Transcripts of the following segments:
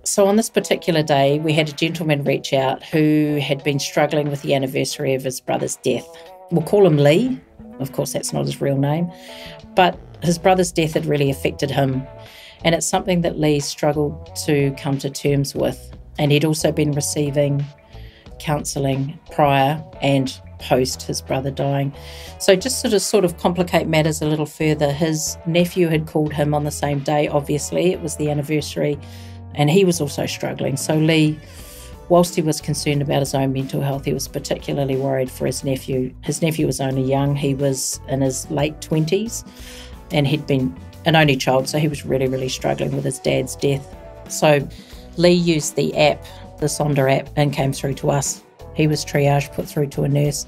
So on this particular day, we had a gentleman reach out who had been struggling with the anniversary of his brother's death. We'll call him Lee. Of course, that's not his real name. But his brother's death had really affected him. And it's something that Lee struggled to come to terms with. And he'd also been receiving counselling prior and post his brother dying. So just to sort of complicate matters a little further, his nephew had called him on the same day, obviously. It was the anniversary. And he was also struggling. So Lee, whilst he was concerned about his own mental health, he was particularly worried for his nephew. His nephew was only young. He was in his late 20s and he'd been an only child, so he was really, really struggling with his dad's death. So Lee used the app, the Sonder app, and came through to us. He was triaged, put through to a nurse,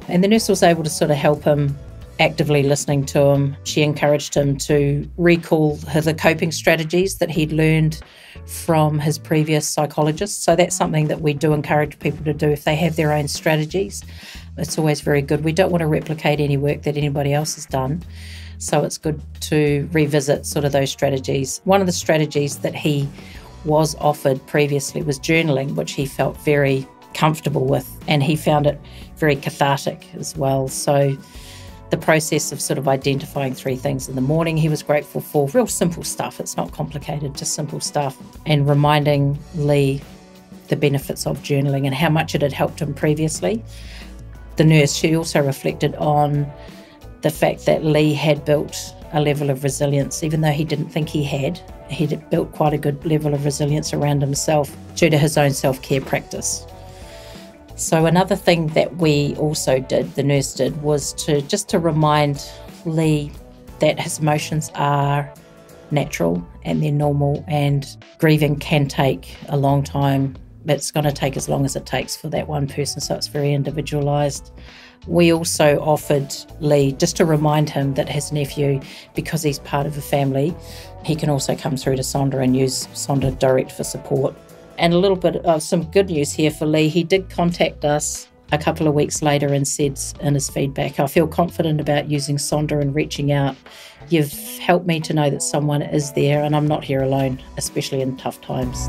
and the nurse was able to sort of help him, actively listening to him. She encouraged him to recall the coping strategies that he'd learned from his previous psychologist. So that's something that we do encourage people to do if they have their own strategies. It's always very good. We don't want to replicate any work that anybody else has done. So it's good to revisit sort of those strategies. One of the strategies that he was offered previously was journaling, which he felt very comfortable with, and he found it very cathartic as well. So the process of sort of identifying 3 things in the morning he was grateful for, real simple stuff, it's not complicated, just simple stuff, and reminding Lee the benefits of journaling and how much it had helped him previously. The nurse, she also reflected on the fact that Lee had built a level of resilience, even though he didn't think he had. He'd built quite a good level of resilience around himself due to his own self-care practice. So another thing that we also did, the nurse did, was to remind Lee that his emotions are natural and they're normal, and grieving can take a long time. It's going to take as long as it takes for that one person, so it's very individualised. We also offered Lee just to remind him that his nephew, because he's part of a family, he can also come through to Sonder and use Sonder Direct for support. And a little bit of some good news here for Lee. He did contact us a couple of weeks later and said in his feedback, "I feel confident about using Sonder and reaching out. You've helped me to know that someone is there and I'm not here alone, especially in tough times."